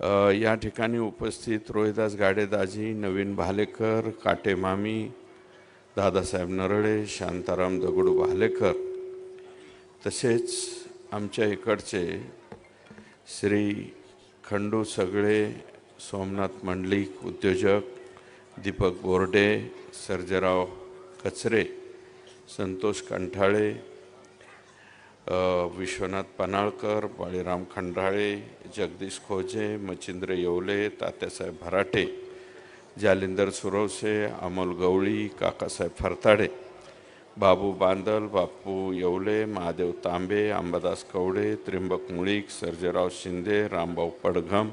या ठिकाणी उपस्थित रोहिदास गाडेदाजी, नवीन भालेकर, काटे मामी, दादासाहेब नरळे, शांताराम दगडू भालेकर, तसेच आमच्या इकडचे श्री खंडू सगळे, सोमनाथ मंडलिक उद्योजक, दीपक बोर्डे, सर्जेराव कचरे, संतोष कंठाळे, विश्वनाथ पनाळकर, बाळीराम खंडाळे, जगदीश खोजे, मचिंद्र येवले, तात्यासाहेब भराटे, जालिंदर सुरवसे, अमोल गवळी, काकासाहेब फरताडे, बाबू बांदल, बापू येवले, महादेव तांबे, अंबादास कवडे, त्र्यंबक मुळीक, सर्जेराव शिंदे, रामभाऊ पडघम,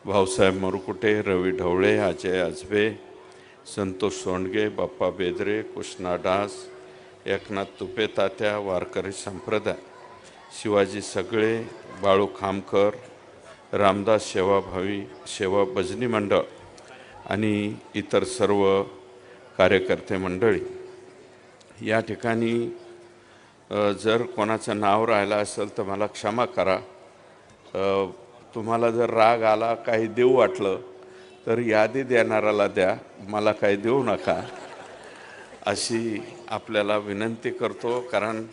भाऊसाहेब मरुकुटे, रवी ढवळे, अजय अजबे, संतोष सोंडगे, बाप्पा बेदरे, कृष्णा डास, एकनाथ तुपे तात्या, वारकरी संप्रदाय, शिवाजी सगळे, बाळू खामकर, रामदास सेवा भजनी मंडळ आणि इतर सर्व कार्यकर्ते मंडळी, या ठिकाणी जर कोणाचं नाव राहिलं असेल तर मला क्षमा करा. तुम्हाला जर राग आला, काही देऊ वाटलं तर यादी देणाऱ्याला द्या, मला काही देऊ नका अशी आपल्याला विनंती करतो. कारण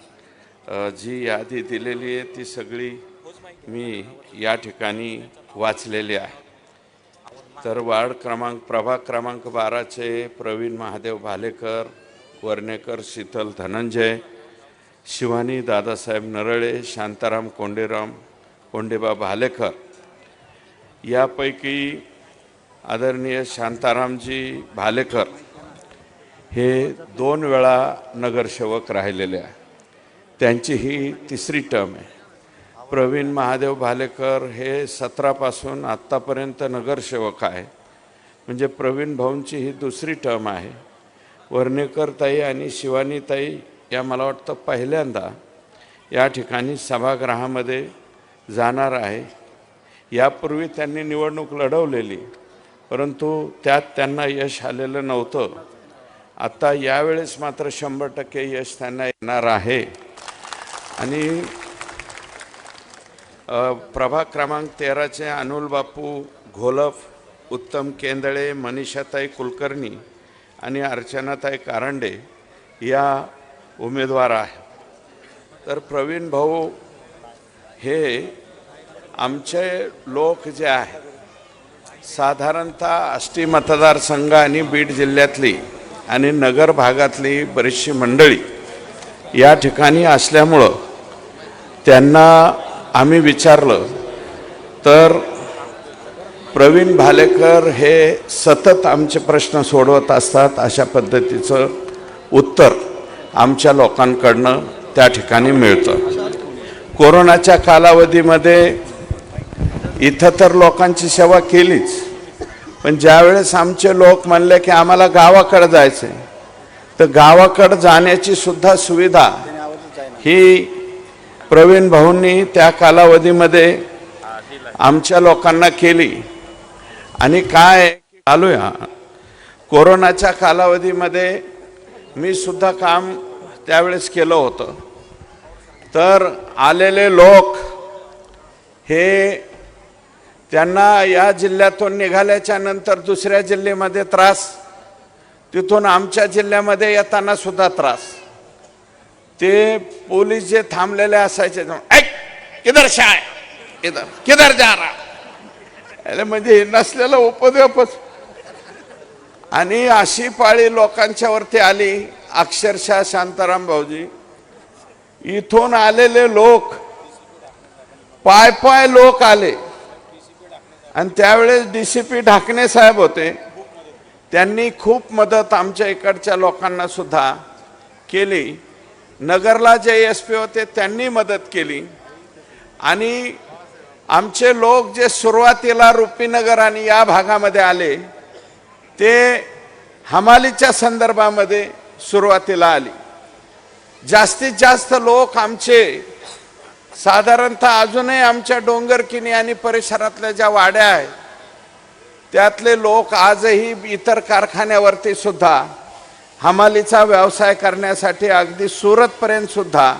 जी यादी दिलेली आहे ती सगळी मी या ठिकाणी वाचलेली आहे. तर प्रभाग क्रमांक 12चे प्रवीण महादेव भालेकर, वर्णेकर शीतल धनंजय, शिवानी दादासाहेब नरळे, शांताराम कोंडेबा भालेकर, यापैकी आदरणीय शांतारामजी भालेकर हे 2 वेळा नगरसेवक राहिलेले आहे. त्यांची ही 3री टर्म आहे. प्रवीण महादेव भालेकर हे 17 पासून आत्तापर्यंत नगरसेवक आहे, म्हणजे प्रवीण भाऊंची ही 2री टर्म आहे. वर्णेकर ताई आणि शिवानी ताई या मला वाटतं पहिल्यांदा या ठिकाणी सभागृहामध्ये जाणार आहे. यापूर्वी त्यांनी निवडणूक लढवलेली, परंतु त्यात त्यांना यश आलेलं नव्हतं. आता यावेळेस मात्र 100% यश त्यांना येणार आहे. आणि प्रभाग क्रमांक 13चे अनुल बापू घोलफ, उत्तम केंदळे, मनीषाताई कुलकर्णी आणि अर्चनाताई कारंडे या उमेदवार आहेत. तर प्रवीण भाऊ हे आमचे लोक जे आहेत, साधारणतः आष्टी मतदारसंघ आणि बीड जिल्ह्यातली आणि नगर भागातली बरीचशी मंडळी या ठिकाणी असल्यामुळं त्यांना आम्ही विचारलं तर प्रवीण भालेकर हे सतत आमचे प्रश्न सोडवत असतात अशा पद्धतीचं उत्तर आमच्या लोकांकडनं त्या ठिकाणी मिळतं. कोरोनाच्या कालावधीमध्ये इथं तर लोकांची सेवा केलीच, पण ज्यावेळेस आमचे लोक म्हणले की आम्हाला गावाकडे जायचं आहे, तर गावाकडे जाण्याची सुद्धा सुविधा ही प्रवीण भाऊंनी त्या कालावधीमध्ये आमच्या लोकांना केली. आणि काय चालू आहे, कोरोनाच्या कालावधीमध्ये मी सुद्धा काम त्यावेळेस केलं होतं. तर आलेले लोक हे त्यांना या जिल्ह्यातून निघाल्याच्या नंतर दुसऱ्या जिल्ह्यामध्ये त्रास, तिथून आमच्या जिल्ह्यामध्ये येताना सुद्धा त्रास. ते पोलीस जे थांबलेले असायचे, किधर से आए, किधर जा रहा, म्हणजे नसलेलं उपद्व्यापच. आणि अशी पाळी लोकांच्या वरती आली. अक्षरशः शांताराम भाऊजी, इथून आलेले लोक पाय लोक आले. आणि त्यावेळेस DCP ढाकणे साहेब होते, त्यांनी खूप मदत आमच्या इकडच्या लोकांना सुद्धा केली. नगरला जे SP होते त्यांनी मदत केली. आणि आमचे लोक जे सुरुवातीला रुपीनगर आणि या भागामध्ये आले ते हमालीच्या संदर्भामध्ये सुरुवातीला आली. जास्तीत जास्त लोक आमचे साधारणतः अजूनही आमच्या डोंगरकिनी आणि परिसरातल्या ज्या वाड्या आहेत त्यातले लोक आजही इतर कारखान्यावरती सुद्धा हमालीचा व्यवसाय करण्यासाठी अगदी सुरतपर्यंत सुद्धा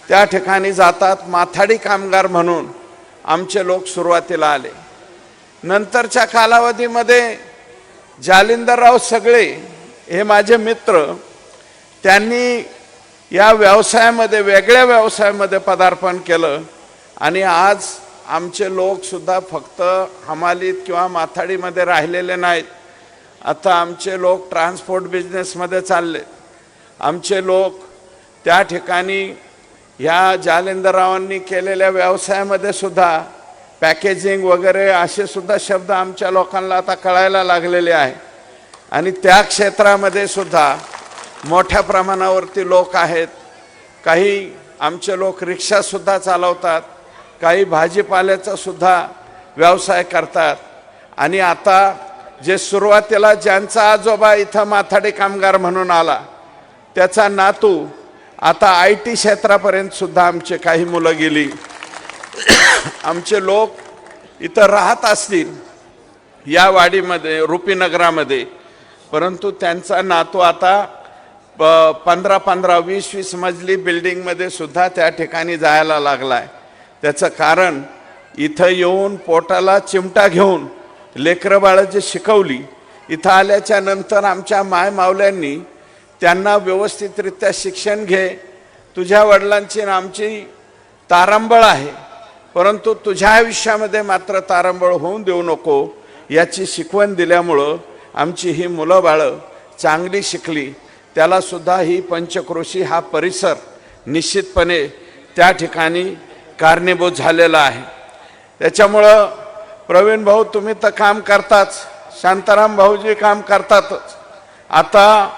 त्या ठिकाणी जातात. माथाडी कामगार म्हणून आमचे लोक सुरुवातीला आले. नंतरच्या कालावधीमध्ये जालिंदरराव सगळे हे माझे मित्र, त्यांनी या व्यवसायामध्ये, वेगळ्या व्यवसायामध्ये पदार्पण केलं आणि आज आमचे लोक सुद्धा फक्त हमालीत किंवा माथाडीमध्ये राहिलेले नाहीत. आता आमचे लोक ट्रान्सपोर्ट बिझनेसमध्ये चालले. आमचे लोक त्या ठिकाणी ह्या जालिंदररावांनी केलेल्या व्यवसायामध्ये सुद्धा पॅकेजिंग वगैरे असे सुद्धा शब्द आमच्या लोकांना आता कळायला लागलेले आहे. आणि त्या क्षेत्रामध्ये सुद्धा मोठ्या प्रमाणावरती लोक आहेत. काही आमचे लोक रिक्षासुद्धा चालवतात, काही भाजीपाल्याचा सुद्धा व्यवसाय करतात. आणि आता जे सुरुवातीला ज्यांचा आजोबा इथं माथाडी कामगार म्हणून आला, त्याचा नातू आता IT क्षेत्रापर्यंत सुद्धा आमचे काही मुलं गेली. आमचे लोक इथं राहत असतील या वाडीमध्ये, रुपीनगरामध्ये, परंतु त्यांचा नातू आता 15-15, 20-20 मजली बिल्डिंगमध्ये सुद्धा त्या ठिकाणी जायला लागलाय. त्याचं कारण इथं येऊन पोटाला चिमटा घेऊन लेकरं बाळं जे शिकवली, इथं आल्याच्या नंतर आमच्या माय मावल्यांनी त्यांना व्यवस्थितरित्या शिक्षण घे, तुझ्या वडिलांची आणि आमची तारंबळ आहे, परंतु तुझ्या आयुष्यामध्ये मात्र तारंबळ होऊन देऊ नको, याची शिकवण दिल्यामुळं आमची ही मुलं बाळं चांगली शिकली. त्याला सुद्धा ही पंचक्रोशी हा परिसर निश्चितपणे त्या ठिकाणी कारणीभूत झालेला आहे. त्याच्यामुळं प्रवीण भाऊ तुम्ही तर काम करताच, शांताराम भाऊजी काम करतातच. आता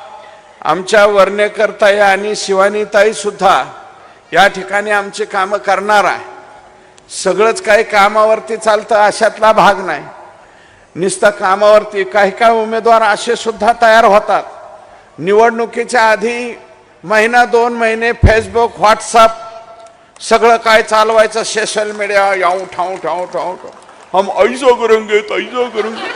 आमच्या वर्णेकरताई आणि शिवानीताई सुद्धा या ठिकाणी आमची कामं करणार आहे. सगळंच काही कामावरती चालतं अशातला भाग नाही. नुसतं कामावरती काही काही उमेदवार असे सुद्धा तयार होतात, निवडणुकीच्या आधी 1-2 महिने फेसबुक, व्हॉट्सअप सगळं काय चालवायचं, सोशल मीडिया, याऊ ठाऊ ठाऊ ठाऊ ठाऊ, हम ऐसा करेंगे ऐसा करेंगे.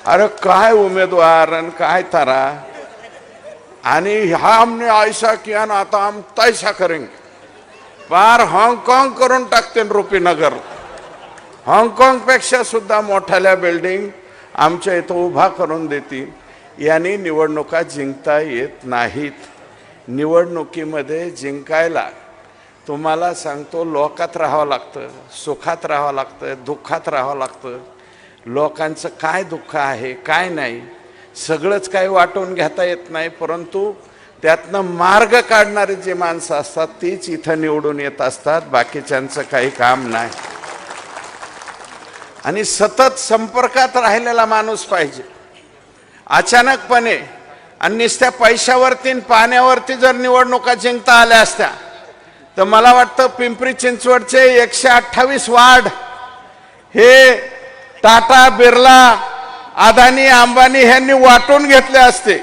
अरे काय उमेदवार आणि काय तारा, आणि हा हमने ऐसा किया ना आता हम तैसा करेंगे. पार हाँगकाँग करून टाकते रुपीनगर. हाँगकाँग पेक्षा सुद्धा मोठ्याल्या बिल्डिंग आमच्या इथं उभा करून देतील. यांनी निवडणुका जिंकता येत नाहीत. निवडणुकीमध्ये जिंकायला तुम्हाला सांगतो लोकात राहावं लागतं, सुखात राहावं लागतं, दुःखात राहावं लागतं. लोकांचं काय दुःख आहे काय नाही सगळंच काही वाटून घेता येत नाही, परंतु त्यातनं मार्ग काढणारी जी माणसं असतात तीच इथं निवडून येत असतात. बाकीच्यांचं काही काम नाही. आणि सतत संपर्कात राहिलेला माणूस पाहिजे. अचानकपणे आणि नुसत्या पैशावरती पाण्यावरती जर निवडणुका जिंकता आल्या असत्या तर मला वाटतं पिंपरी चिंचवडचे 128 वार्ड हे टाटा, बिर्ला, अदानी, अंबानी ह्यांनी वाटून घेतले असते.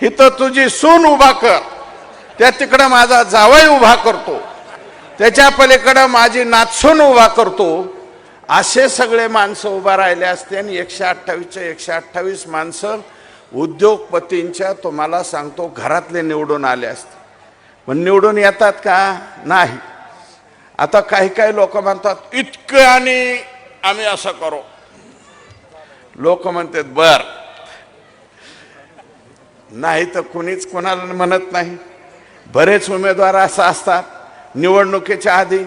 इथं तुझी सून उभा कर, त्या तिकडं माझा जावई उभा करतो, त्याच्या पलीकडं माझी नातसून उभा करतो, असे सगळे माणसं उभा राहिले असते. आणि 128चे 128 माणसं उद्योगपतींच्या तुम्हाला सांगतो घरातले निवडून आले असते. पण निवडून येतात का? नाही. आता काही काही लोक म्हणतात इतकं आणि आम्ही असं करू. लोक म्हणतात बर, नाही तर कुणीच कोणाला म्हणत नाही. बरेच उमेदवार असं असतात निवडणुकीच्या आधी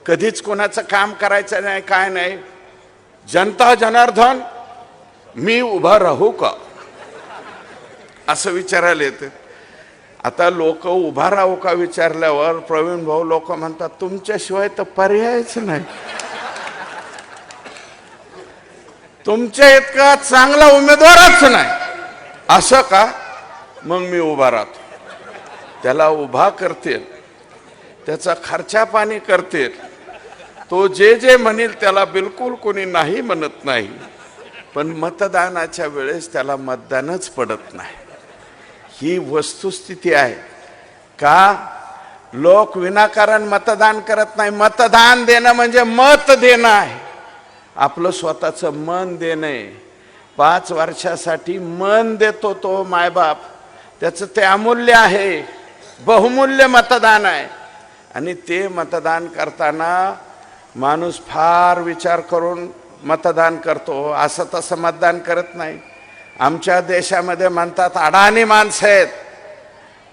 कधीच कोणाचं काम करायचं नाही, काय नाही. जनता जनार्दन मी उभा राहू का असं विचारायला येतं. आता लोक उभा राहू का विचारल्यावर प्रवीण भाऊ लोक म्हणतात तुमच्याशिवाय तर पर्यायच नाही, तुमच्या इतका चांगला उमेदवारच नाही. असं का? मग मी उभा राहतो. त्याला उभा करतील, त्याचा खर्चा पाणी करतील, तो जे जे म्हणेल त्याला बिलकुल कोणी नाही म्हणत नाही. पण मतदानाच्या वेळेस त्याला मतदानच पडत नाही. ही वस्तुस्थिती आहे. का लोक विनाकारण मतदान करत नाही? मतदान देणं म्हणजे मत देणं आहे, आपलं स्वतःचं मन देणे. 5 वर्षासाठी मन देतो तो मायबाप, त्याचं ते अमूल्य आहे, बहुमूल्य मतदान आहे. आणि ते मतदान करताना माणूस फार विचार करून मतदान करतो, असं तसं मतदान करत नाही। आमच्या देशामध्ये म्हणतात अडाणी माणसं आहेत,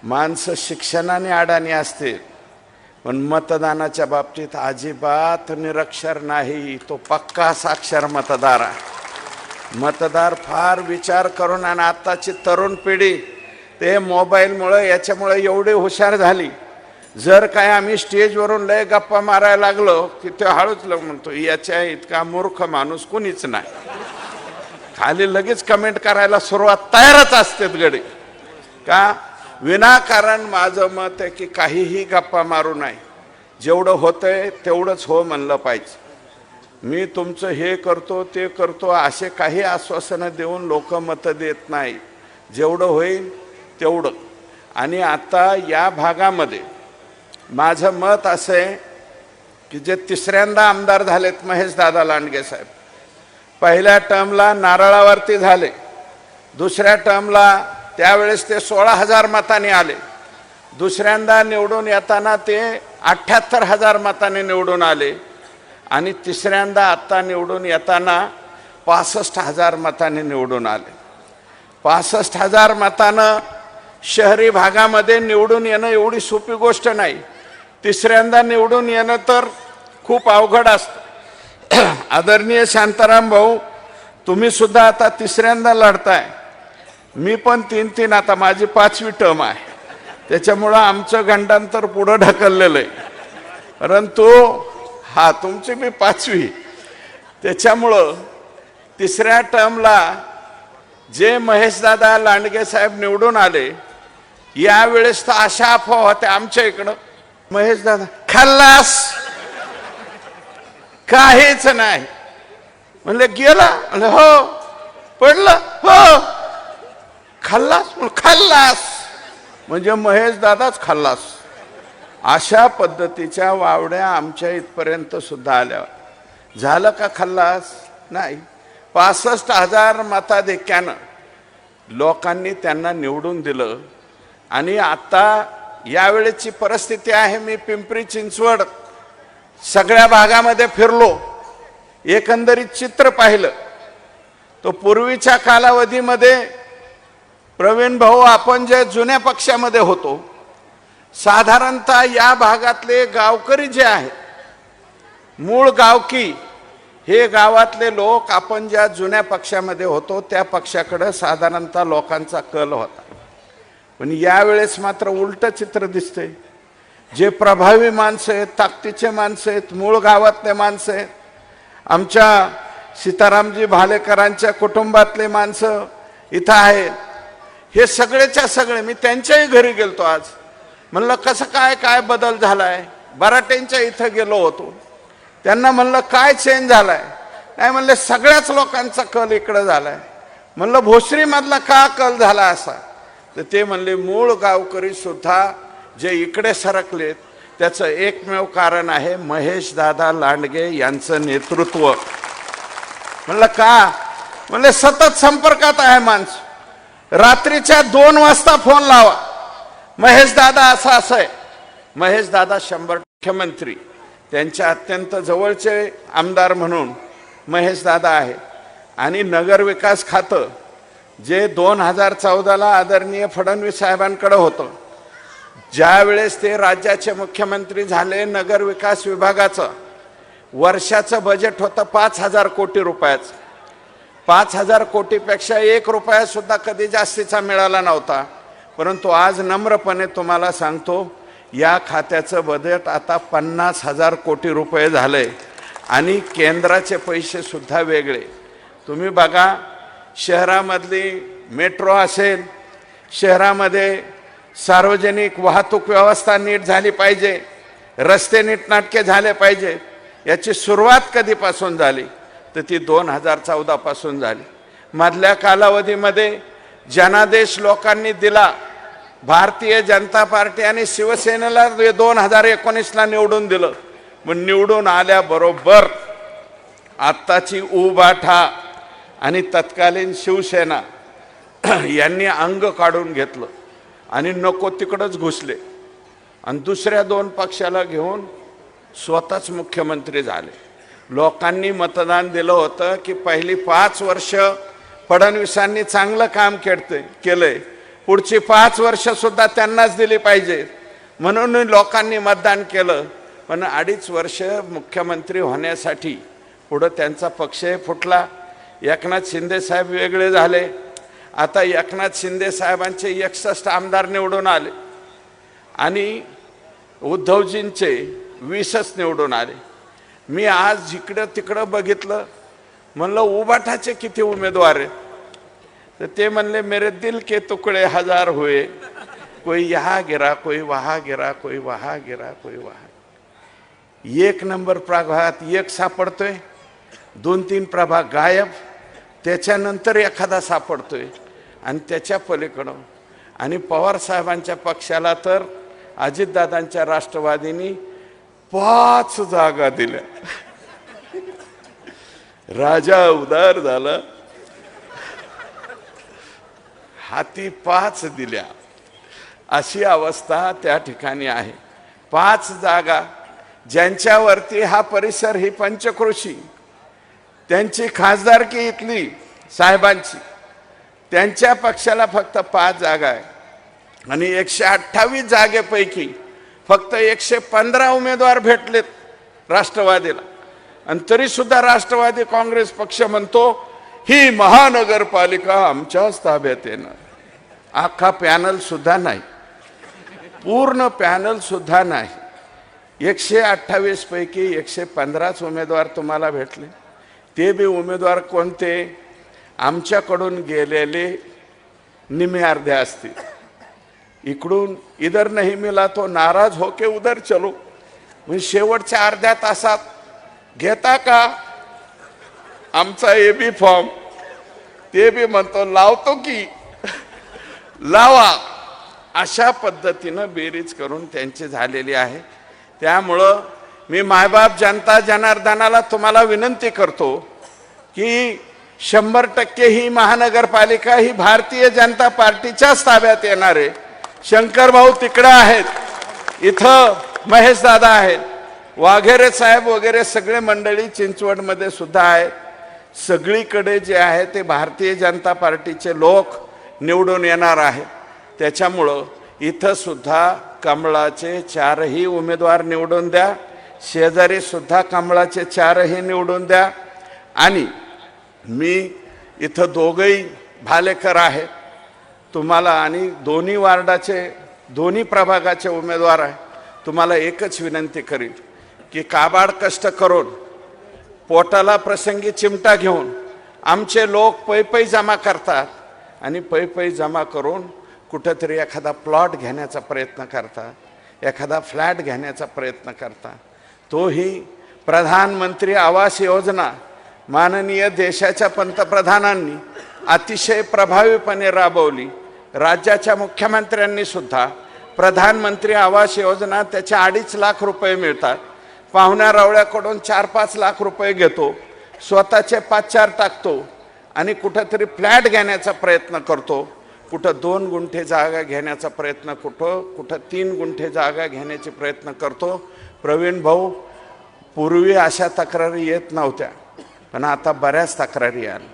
माणसं शिक्षणाने अडाणी असतील, पण मतदानाच्या बाबतीत अजिबात निरक्षर नाही, तो पक्का साक्षर मतदार आहे। मतदार फार विचार करून, आणि आत्ताची तरुण पिढी ते मोबाईलमुळे याच्यामुळे एवढी हुशार झाली, जर काय आम्ही स्टेजवरून लय गप्पा मारायला लागलो की ते हळूच म्हणतो याच्या इतका मूर्ख माणूस कोणीच नाही, खाली लगेच कमेंट करायला सुरुवात तयारच असते गडी का विनाकारण। माझं मत आहे की काहीही गप्पा मारू नये, जेवढं होतंय तेवढंच हो म्हणलं पाहिजे। मी तुमचं हे करतो ते करतो असे काही आश्वासनं देऊन लोक मतं देत नाही, जेवढं होईल तेवढं। आणि आता या भागामध्ये माझं मत असं आहे की जे तिसऱ्यांदा आमदार झालेत महेश दादा लांडगे साहेब, पहिल्या टर्मला नारळावरती झाले, दुसऱ्या टर्मला त्यावेळेस ते 16,000 मतांनी आले, दुसऱ्यांदा निवडून येताना ते 78,000 मतांनी निवडून आले, आणि तिसऱ्यांदा आत्ता निवडून येताना 65,000 मतांनी निवडून आले। 65,000 मतानं शहरी भागामध्ये निवडून येणं एवढी सोपी गोष्ट नाही, तिसऱ्यांदा निवडून येणं तर खूप अवघड असतं। आदरणीय शांताराम भाऊ, तुम्ही सुद्धा आता तिसऱ्यांदा लढताय, मी पण 3-3, आता माझी 5वी टर्म आहे, त्याच्यामुळं आमचं गंडांतर पुढं ढकललेलं आहे, परंतु हा तुमची मी 5वी, त्याच्यामुळं तिसऱ्या टर्मला जे महेशदादा लांडगे साहेब निवडून आले, यावेळेस तर अशा अफवा होत्या आमच्या इकडं, महेशदादा खल्लास, काहीच नाही म्हणले, गेला म्हणले हो, पडलं हो, खल्लास खल्लास म्हणजे महेशदादाच खल्लास। अशा पद्धतीच्या वावड्या आमच्या इथपर्यंत सुद्धा आल्या। झालं का खल्लास? नाही। 65,000 मताधिक्यानं लोकांनी त्यांना निवडून दिलं। आणि आता यावेळेची परिस्थिती आहे, मी पिंपरी चिंचवड सगळ्या भागामध्ये फिरलो, एकंदरीत चित्र पाहिलं तो पूर्वीच्या कालावधीमध्ये प्रवीण भाऊ आपण जे जुन्या पक्षामध्ये होतो, साधारणतः या भागातले गावकरी जे आहेत, मूळ गावकी, हे गावातले लोक आपण ज्या जुन्या पक्षामध्ये होतो त्या पक्षाकडे साधारणतः लोकांचा कल होता। पण यावेळेस मात्र उलट चित्र दिसतंय। जे प्रभावी माणसं आहेत, ताकदीचे माणसं आहेत, मूळ गावातले माणसं आहेत, आमच्या सीतारामजी भालेकरांच्या कुटुंबातले माणसं इथं आहेत, हे सगळेच्या सगळे, मी त्यांच्याही घरी गेलतो आज, म्हणलं कसं काय काय बदल झालाय, बराटेंच्या इथं गेलो होतो, त्यांना म्हणलं काय चेंज झालाय, नाही म्हणले सगळ्याच लोकांचा कल इकडं झालाय, म्हणलं भोसरी मधला का कल झाला असा, तर ते म्हणले मूळ गावकरी सुद्धा जे इकडे सरकलेत त्याचं एकमेव कारण आहे महेश दादा लांडगे यांचं नेतृत्व। म्हणलं का? म्हणले सतत संपर्कात आहे माणूस, रात्रीच्या 2 वाजता फोन लावा, महेश दादा असं आहे। महेश दादा 100 मुख्यमंत्री, त्यांच्या अत्यंत जवळचे आमदार म्हणून महेश दादा आहे। आणि नगर विकास खातं जे 2014ला आदरणीय फडणवीस साहेबांकडे होतं, ज्या वेळेस ते राज्याचे मुख्यमंत्री झाले, नगर विकास विभागाचं वर्षाचं बजेट होतं 5,000 कोटी रुपयाचं। 5,000 कोटीपेक्षा 1 रुपया सुद्धा कधी जास्तीचा मिळाला नव्हता, परंतु आज नम्रपणे तुम्हाला सांगतो या खात्याचं बजेट आता 50,000 कोटी रुपये झाले, आणि केंद्राचे पैसे सुद्धा वेगळे। तुम्ही बघा, शहरामधली मेट्रो असेल, शहरामध्ये सार्वजनिक वाहतूक व्यवस्था नीट झाली पाहिजे, रस्ते नीटनाटके झाले पाहिजे, याची सुरुवात कधीपासून झाली तर ती 2014 पासून झाली। मधल्या कालावधीमध्ये जनादेश लोकांनी दिला, भारतीय जनता पार्टी आणि शिवसेनेला 2019ला निवडून दिलं, मग निवडून आल्याबरोबर आत्ताची उबाठा आणि तत्कालीन शिवसेना यांनी अंग काढून घेतलं आणि नको तिकडंच घुसले, आणि दुसऱ्या 2 पक्षाला घेऊन स्वतःच मुख्यमंत्री झाले. लोकांनी मतदान दिलं होतं की पहिली 5 वर्ष फडणवीसांनी चांगलं काम केलंय, पुढची 5 वर्ष सुद्धा त्यांनाच दिली पाहिजे म्हणून लोकांनी मतदान केलं. पण 2.5 वर्ष मुख्यमंत्री होण्यासाठी पुढं त्यांचा पक्षही फुटला. एकनाथ शिंदे साहेब वेगळे झाले. आता एकनाथ शिंदे साहेबांचे 61 आमदार निवडून आले आणि उद्धवजींचे 20च निवडून आले. मी आज जिकडं तिकडं बघितलं, म्हणलं उबाटाचे किती उमेदवार आहेत, तर ते म्हणले मेरे दिल के तुकडे 1000 हुए, कोई यहाँ गिरा, कोई वहाँ गिरा, कोई वहाँ गिरा, कोई वहाँ. 1 नंबर प्रभागात 1 सापडतोय, 2-3 प्रभाग गायब, त्याच्यानंतर एखादा सापडतोय आणि त्याच्या पलीकडं. आणि पवार साहेबांच्या पक्षाला तर अजितदादांच्या राष्ट्रवादींनी 5 जागा दिल्या. राजा उदार झाला, हाती 5 दिल्या, अशी अवस्था त्या ठिकाणी आहे. 5 जागा ज्यांच्यावरती हा परिसर ही पंचक्रोशी, त्यांची खासदारकी इथली साहेबांची, त्यांच्या पक्षाला फक्त 5 जागा आहे. आणि 128 जागेपैकी फक्त 115 उमेदवार भेटलेत राष्ट्रवादीला. आणि तरी सुद्धा राष्ट्रवादी काँग्रेस पक्ष म्हणतो ही महानगरपालिका आमच्याच ताब्यात येणार. अख्खा पॅनल सुद्धा नाही, पूर्ण पॅनल सुद्धा नाही. 128 पैकी 115च उमेदवार तुम्हाला भेटले. ते बी उमेदवार कोणते? आमच्याकडून गेलेले निम्मे अर्धे असतील. इकडून इधर नहीं मिला तो नाराज होके उधर चलो, म्हणजे शेवटच्या अर्ध्या तासात घेता का आमचा एबी फॉर्म, ते बी म्हणतो लावतो की लावा. अशा पद्धतीनं बेरीज करून त्यांची झालेली आहे. त्यामुळं मी मायबाप जनता जनार्दनाला तुम्हाला विनंती करतो की 100% ही महानगरपालिका ही भारतीय जनता पार्टीच्याच ताब्यात येणार आहे. शंकर भाऊ तिकडे आहेत, इथं महेश दादा आहेत, वाघेरे साहेब वगैरे सगळे मंडळी चिंचवडमध्ये सुद्धा आहेत. सगळीकडे जे आहे ते भारतीय जनता पार्टीचे लोक निवडून येणार आहे. त्याच्यामुळं इथं सुद्धा कमळाचे 4ही उमेदवार निवडून द्या, शेजारी सुद्धा कमळाचे 4ही निवडून द्या. आणि मी इथं दोघंही भालेकर आहेत तुम्हाला, आणि दोन्ही वार्डाचे दोन्ही प्रभागाचे उमेदवार आहे. तुम्हाला एकच विनंती करीन की काबाड कष्ट करून पोटाला प्रसंगी चिमटा घेऊन आमचे लोक पै जमा करतात आणि पै जमा करून कुठंतरी एखादा प्लॉट घेण्याचा प्रयत्न करतात, एखादा फ्लॅट घेण्याचा प्रयत्न करतात. तोही प्रधानमंत्री आवास योजना माननीय देशाच्या पंतप्रधानांनी अतिशय प्रभावीपणे राबवली. राज्याच्या मुख्यमंत्र्यांनी सुद्धा प्रधानमंत्री आवास योजना त्याच्या 2.5 लाख रुपये मिळतात. पाहुण्या रावळ्याकडून 4-5 लाख रुपये घेतो, स्वतःचे 5-4 टाकतो आणि कुठंतरी फ्लॅट घेण्याचा प्रयत्न करतो. कुठं 2 गुंठे जागा घेण्याचा प्रयत्न, कुठं 3 गुंठे जागा घेण्याचे प्रयत्न करतो. प्रवीण भाऊ, पूर्वी अशा तक्रारी येत नव्हत्या, पण आता बऱ्याच तक्रारी आल्या.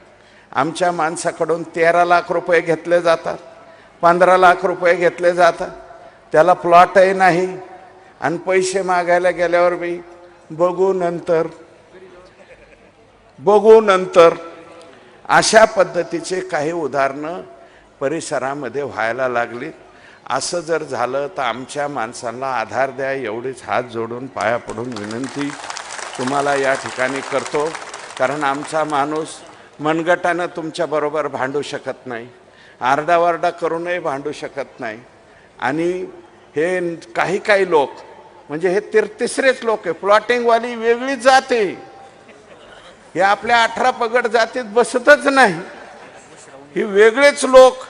आमच्या माणसाकडून 13 लाख रुपये घेतले जातात, 15 लाख रुपये घेतले जातात, त्याला प्लॉटही नाही आणि पैसे मागायला गेल्यावर बी बघू नंतर अशा पद्धतीचे काही उदाहरणं परिसरामध्ये व्हायला लागली. असं जर झालं तर आमच्या माणसांना आधार द्या, एवढीच हात जोडून पाया पडून विनंती तुम्हाला या ठिकाणी करतो. कारण आमचा माणूस मनगटानं तुमच्याबरोबर भांडू शकत नाही, आरडावारडा करूनही भांडू शकत नाही. आणि हे काही लोक म्हणजे हे तिसरेच लोक आहे, प्लॉटिंगवाली वेगळी जाते, हे आपल्या 18 पगड जातीत बसतच नाही, ही वेगळेच लोक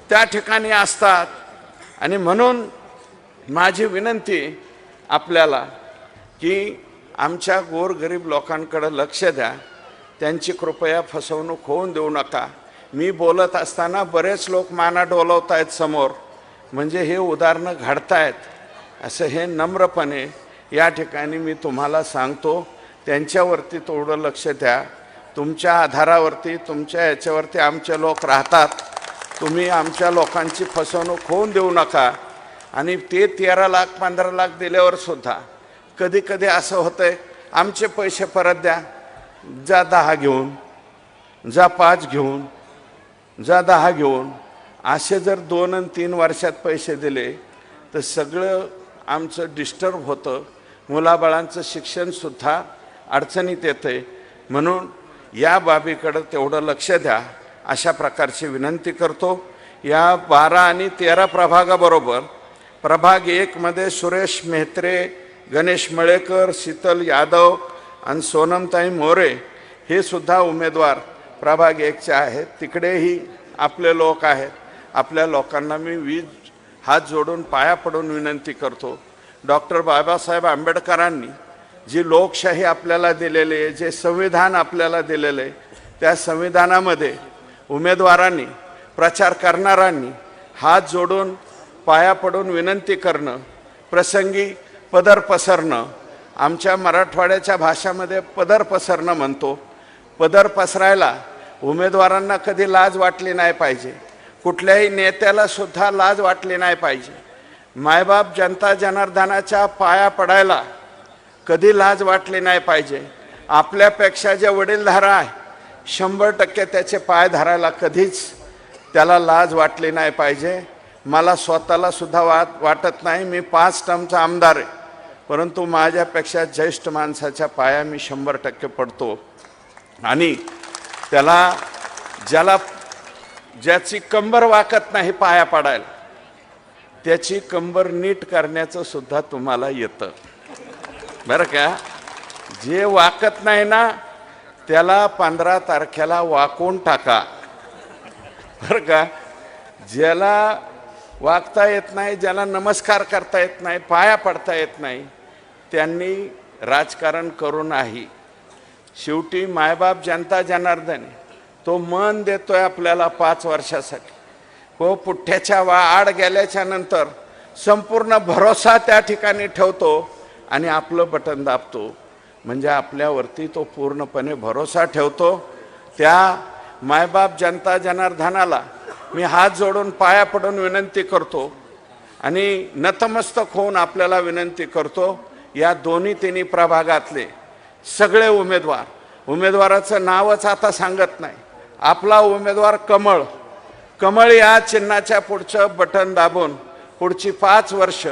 त्या ठिकाणी असतात. आणि म्हणून माझी विनंती आपल्याला की आमच्या गोरगरीब लोकांकडे लक्ष द्या, त्यांची कृपया फसवणूक होऊन देऊ नका. मी बोलत असताना बरेच लोक माना डोलवत आहेत समोर, म्हणजे हे उदाहरणं घडतायत असं हे नम्रपणे या ठिकाणी मी तुम्हाला सांगतो, त्यांच्यावरती थोडं लक्ष द्या. तुमच्या आधारावरती, तुमच्या याच्यावरती आमचे लोक राहतात. तुम्ही आमच्या लोकांची फसवणूक होऊन देऊ नका. आणि ते 13 लाख 15 लाख दिल्यावर सुद्धा कधी कधी असं होतंय, आमचे पैसे परत द्या, जा 10 घेऊन, जा 5 घेऊन, जा 10 घेऊन. असे जर 2 आणि 3 वर्षात पैसे दिले तर सगळं आमचं डिस्टर्ब होतं. मुलाबाळांचं शिक्षणसुद्धा अडचणीत येते. म्हणून या बाबीकडं तेवढं लक्ष द्या, अशा प्रकारची विनंती करतो. या 12 आणि 13 प्रभागाबरोबर प्रभाग 1 मध्ये सुरेश मेहत्रे, गणेश मळेकर, शीतल यादव आणि सोनमताई मोरे हे सुद्धा उमेदवार प्रभाग 1चे आहेत. तिकडेही आपले लोक आहेत. आपल्या लोकांना मी हात जोडून पाया पडून विनंती करतो, डॉक्टर बाबासाहेब आंबेडकरांनी जी लोकशाही आपल्याला दिलेली आहे, जे संविधान आपल्याला दिलेले आहे, त्या संविधानामध्ये उमेदवारांनी, प्रचार करणाऱ्यांनी हात जोडून पाया पडून विनंती करणं, प्रसंगी पदर पसरणं, आमच्या मराठवाड्याच्या भाषामध्ये पदर पसरणं म्हणतो. पदर पसरायला उमेदवारांना कधी लाज वाटली नाही पाहिजे. कुठल्याही नेत्याला सुद्धा लाज वाटली नाही पाहिजे. मायबाप जनता जनार्दनाच्या पाया पडायला कधी लाज वाटली नाही पाहिजे. आपल्यापेक्षा जे वडीलधारा आहे 100% त्याचे पाय धरायला कधीच त्याला लाज वाटली नाही पाहिजे. मला स्वतःला सुद्धा वाटत नाही, मी 5 टर्मचा आमदार आहे, परंतु माझ्यापेक्षा ज्येष्ठ माणसाच्या पाया मी 100% पडतो. आणि ज्याची कंबर वाकत नाही पाया पडायला, त्याची कंबर नीट करण्याचं सुद्धा तुम्हाला येतं बरं का. जे वाकत नाही ना त्याला 15 तारखेला वाकून टाका बरं का. ज्याला वागता येत नाही, ज्याला नमस्कार करता येत नाही, पाया पडता येत नाही, त्यांनी राजकारण करू नाही. शेवटी मायबाप जनता जनार्दन तो मन देतोय आपल्याला 5 वर्षासाठी. हो, पुठ्ठ्याच्या आड गेल्याच्या नंतर संपूर्ण भरोसा त्या ठिकाणी ठेवतो आणि आपलं बटन दाबतो. म्हणजे आपल्यावरती तो पूर्णपणे भरोसा ठेवतो. त्या मायबाप जनता जनार्दनाला मी हात जोडून पाया पडून विनंती करतो आणि नतमस्तक होऊन आपल्याला विनंती करतो, या 2-3 प्रभागातले सगळे उमेदवाराचं नावच आता सांगत नाही. आपला उमेदवार कमळ या चिन्हाच्या पुढचं बटन दाबून पुढची 5 वर्ष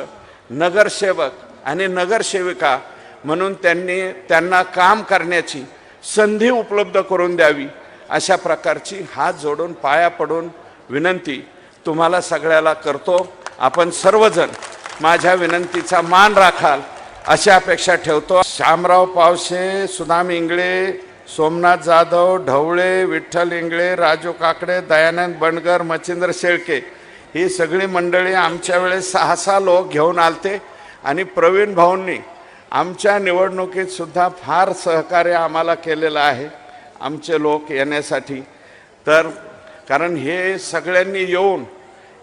नगरसेवक आणि नगरसेविका म्हणून त्यांना काम करण्याची संधी उपलब्ध करून द्यावी, अशा प्रकारची हात जोडून पाया पडून विनंती तुम्हाला सगळ्याला करतो. आपण सर्वजण माझ्या विनंतीचा मान राखाल अशी अपेक्षा ठेवतो. शामराव पावसे, सुदाम इंगळे, सोमनाथ जाधव, ढवळे, विठ्ठल इंगळे, राजू काकडे, दयानंद बंडगर, मच्छिंद्र शेळके ही सगळी मंडळी आमच्या वेळेस 6 लोक घेऊन आलते. आणि प्रवीण भाऊंनी आमच्या निवडणुकीत सुद्धा फार सहकार्य आम्हाला केलेलं आहे आमचे लोक येण्यासाठी. तर कारण हे सगळ्यांनी येऊन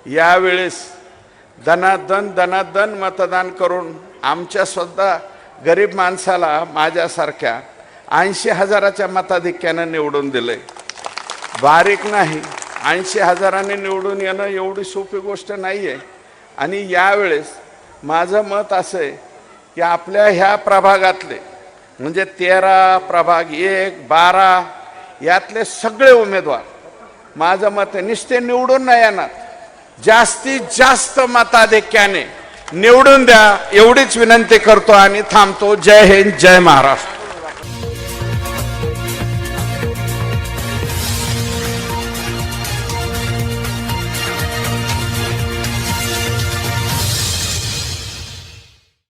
यावेळेस दनादन मतदान करून आमच्या सुद्धा गरीब माणसाला माझ्यासारख्या 80,000च्या मताधिक्यानं निवडून दिले. बारीक नाही, 80,000ने निवडून येणं एवढी सोपी गोष्ट नाही आहे. आणि यावेळेस माझं मत असं आहे की आपल्या ह्या प्रभागातले म्हणजे 13 प्रभाग 1, 12 यातले सगळे उमेदवार माझं मत आहे नुसते निवडून नाही येणार, जास्तीत जास्त मताधिक्याने निवडून द्या एवढीच विनंती करतो आणि थांबतो. जय हिंद, जय महाराष्ट्र.